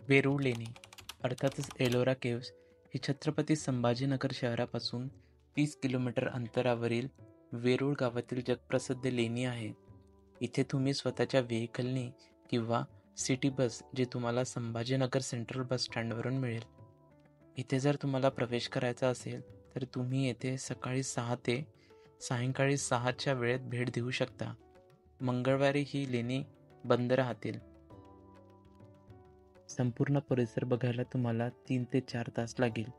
वेरूळ लेणी अर्थातच एलोरा केव्ज ही छत्रपती संभाजीनगर शहरापासून 30 किलोमीटर अंतरावरील वेरूळ गावातील जगप्रसिद्ध लेणी आहे. इथे तुम्ही स्वतःच्या व्हेकलनी किंवा सिटी बस जे तुम्हाला संभाजीनगर सेंट्रल बस स्टँडवरून मिळेल. इथे जर तुम्हाला प्रवेश करायचा असेल तर तुम्ही येथे सकाळी 6 ते सायंकाळी 6च्या वेळेत भेट देऊ शकता. मंगळवारी ही लेणी बंद राहतील. संपूर्ण परिसर बघायला तुम्हाला 3 ते 4 तास लागेल.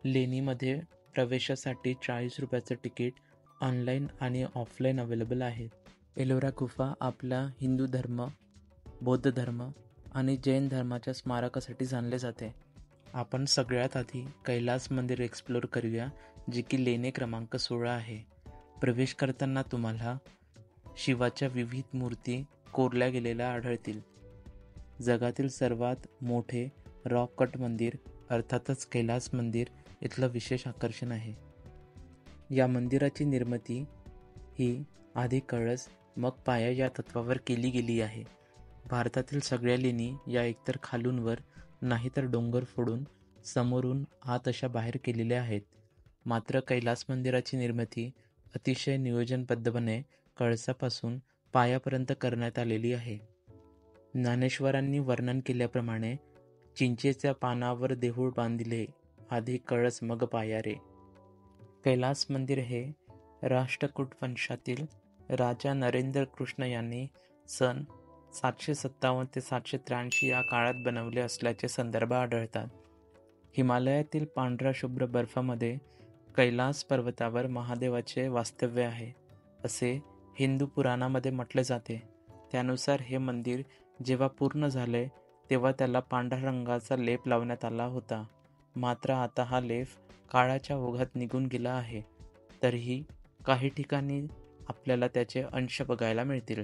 लेणीमध्ये प्रवेशासाठी 40 रुपयाचं तिकीट ऑनलाईन आणि ऑफलाईन अवेलेबल आहे. एलोरा गुफा आपला हिंदू धर्म, बौद्ध धर्म आणि जैन धर्माच्या स्मारकासाठी जाणले जाते. आपण सगळ्यात आधी कैलास मंदिर एक्सप्लोर करूया, जे की लेणे क्रमांक 16 आहे. प्रवेश करताना तुम्हाला शिवाच्या विविध मूर्ती कोरल्या गेलेल्या आढळतील. जगातील सर्वात मोठे रॉक कट मंदिर अर्थातच कैलास मंदिर इथलं विशेष आकर्षण आहे. या मंदिराची निर्मिती ही आधी कळस मग पाया या तत्वावर केली गेली आहे. भारतातील सगळ्या लेणी या एकतर खालून वर नाहीतर डोंगर फोडून समोरून आत अशा बाहेर केलेल्या आहेत. मात्र कैलास मंदिराची निर्मिती अतिशय नियोजनबद्धपणे कळसापासून पायापर्यंत करण्यात आलेली आहे. ज्ञानेश्वरांनी वर्णन केल्याप्रमाणे चिंचेच्या पानावर देऊळ बांधिले, आधी कळस मग पाया रे. कैलास मंदिर हे राष्ट्रकूट वंशातील राजा नरेंद्र कृष्ण यांनी सन 757 ते 783 या काळात बनवले असल्याचे संदर्भ आढळतात. हिमालयातील पांढऱ्या शुभ्र बर्फामध्ये कैलास पर्वतावर महादेवाचे वास्तव्य आहे, असे हिंदू पुराणामध्ये म्हटले जाते. त्यानुसार हे मंदिर जेव्हा पूर्ण झाले तेव्हा त्याला पांढऱ्या रंगाचा लेप लावण्यात आला होता. मात्र आता हा लेप काळाच्या ओघात निघून गेला आहे. तरीही काही ठिकाणी आपल्याला त्याचे अंश बघायला मिळतील.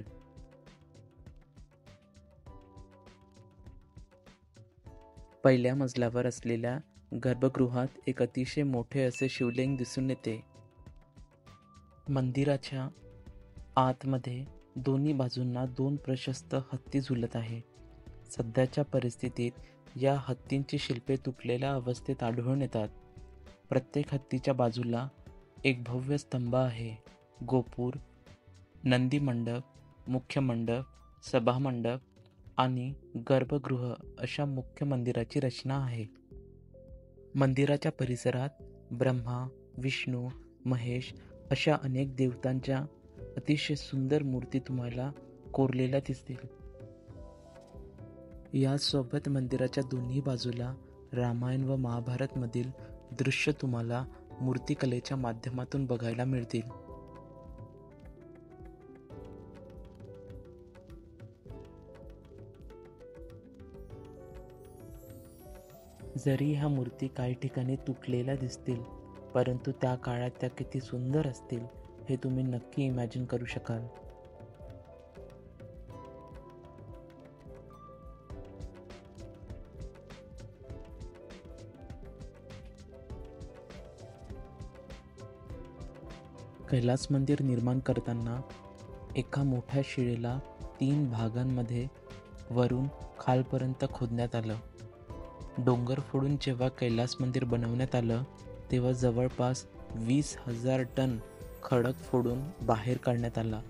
पहिल्या मजल्यावर असलेल्या गर्भगृहात एक अतिशय मोठे असे शिवलिंग दिसून येते. मंदिराच्या आतमध्ये दोन्ही बाजूंना 2 प्रशस्त हत्ती झुलत आहे. सध्याच्या परिस्थितीत या हत्तींची शिल्पे तुटलेल्या अवस्थेत आढळून येतात. प्रत्येक हत्तीच्या बाजूला एक भव्य स्तंभ आहे. गोपूर, नंदी मंडप, मुख्य मंडप, सभामंडप आणि गर्भगृह अशा मुख्य मंदिराची रचना आहे. मंदिराच्या परिसरात ब्रह्मा, विष्णू, महेश अशा अनेक देवतांच्या अतिशय सुंदर मूर्ती तुम्हाला कोरलेल्या दिसतील. यासोबत मंदिराच्या दोन्ही बाजूला रामायण व महाभारत मधील दृश्य तुम्हाला मूर्तिकलेच्या माध्यमातून बघायला मिळतील. जरी ह्या मूर्ती काही ठिकाणी तुटलेल्या दिसतील, परंतु त्या काळात त्या किती सुंदर असतील हे तुम्ही नक्की इमॅजिन करू शकाल. कैलास मंदिर निर्माण करताना एका मोठ्या शिळेला 3 भागांमध्ये वरून खालपर्यंत खोदण्यात आलं. डोंगर फोडून जेव्हा कैलास मंदिर बनवण्यात आलं तेव्हा जवळपास 20,000 टन खडक फोडून बाहेर काढण्यात आला.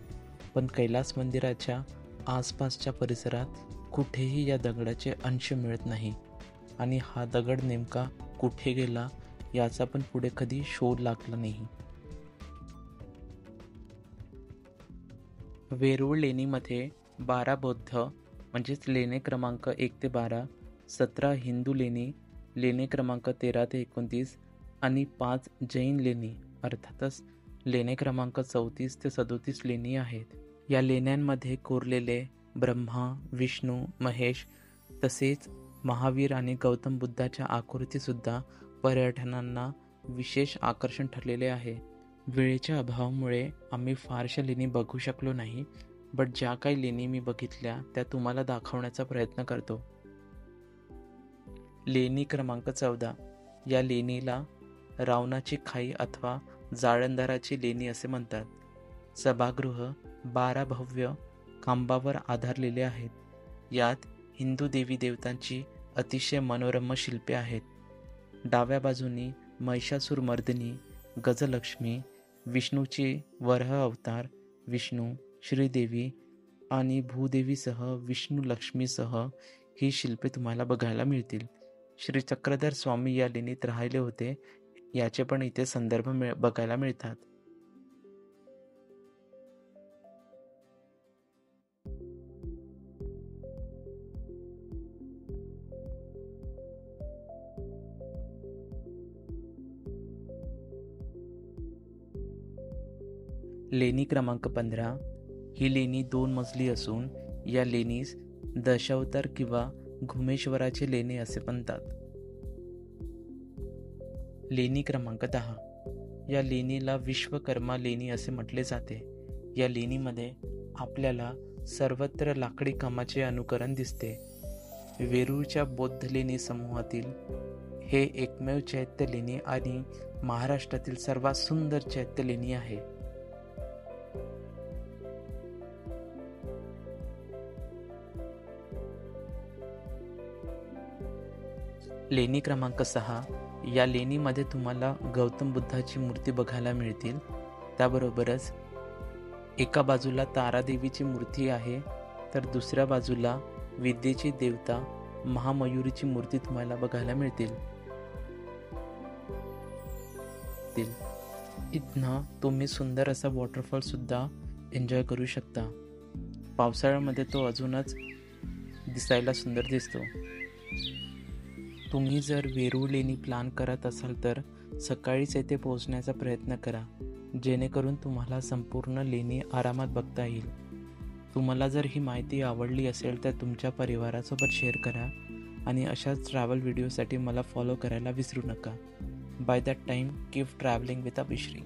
पण कैलास मंदिराच्या आसपासच्या परिसरात कुठेही या दगडाचे अंश मिळत नाही आणि हा दगड नेमका कुठे गेला याचा पण पुढे कधी शोध लागला नाही. वेरूळ लेणीमध्ये 12 बौद्ध म्हणजेच लेणे क्रमांक 1 ते 12, 17 हिंदू लेणी, लेणे क्रमांक 13 ते 29 आणि 5 जैन लेणी अर्थातच लेणे क्रमांक 34 ते 37 लेणी आहेत. या लेण्यांमध्ये कोरलेले ब्रह्मा, विष्णू, महेश तसेच महावीर आणि गौतम बुद्धाच्या आकृतीसुद्धा पर्यटनांना विशेष आकर्षण ठरलेले आहे. वेळेच्या अभावामुळे आम्ही फारशा लेणी बघू शकलो नाही, बट ज्या काही लेणी मी बघितल्या त्या तुम्हाला दाखवण्याचा प्रयत्न करतो. लेणी क्रमांक 14 या लेणीला रावणाची खाई अथवा जाळंदाराची लेणी असे म्हणतात. सभागृह 12 भव्य खांबावर आधारलेले आहेत. यात हिंदू देवी देवतांची अतिशय मनोरम शिल्पे आहेत. डाव्या बाजूनी महिषासुरमर्दिनी, गजलक्ष्मी, विष्णूचे वराह अवतार, विष्णू, श्रीदेवी आणि भूदेवीसह विष्णू लक्ष्मीसह ही शिल्पे तुम्हाला बघायला मिळतील. श्री चक्रधर स्वामी या लेणीत राहिले होते याचे पण इथे संदर्भ बघायला मिळतात. लेणी क्रमांक 15 ही लेणी 2 मजली असून या लेणीस दशावतार किंवा घुमेश्वराचे लेणे असे म्हणतात. लेणी क्रमांक 10 या लेणीला विश्वकर्मा लेणी असे म्हटले जाते. या लेणीमध्ये आपल्याला सर्वत्र लाकडी कामाचे अनुकरण दिसते. वेरूळच्या बौद्ध लेणी समूहातील हे एकमेव चैत्य लेणी आणि महाराष्ट्रातील सर्वात सुंदर चैत्य लेणी आहे. लेणी क्रमांक 6 या लेणीमध्ये तुम्हाला गौतम बुद्धाची मूर्ती बघायला मिळतील. त्याबरोबरच एका बाजूला तारादेवीची मूर्ती आहे तर दुसऱ्या बाजूला विद्येची देवता महामयुरीची मूर्ती तुम्हाला बघायला मिळतील. इथनं तुम्ही सुंदर असा वॉटरफॉल सुद्धा एन्जॉय करू शकता. पावसाळ्यामध्ये तो अजूनच दिसायला सुंदर दिसतो. तुम्ही जर वेरूळ लेणी प्लॅन करत असाल तर सकाळीच येथे पोहोचण्याचा प्रयत्न करा, जेणेकरून तुम्हाला संपूर्ण लेणी आरामात बघता येईल. तुम्हाला जर ही माहिती आवडली असेल तर तुमच्या परिवारासोबत शेअर करा आणि अशाच ट्रॅव्हल व्हिडिओसाठी मला फॉलो करायला विसरू नका. By that time keep travelling with Abhishree.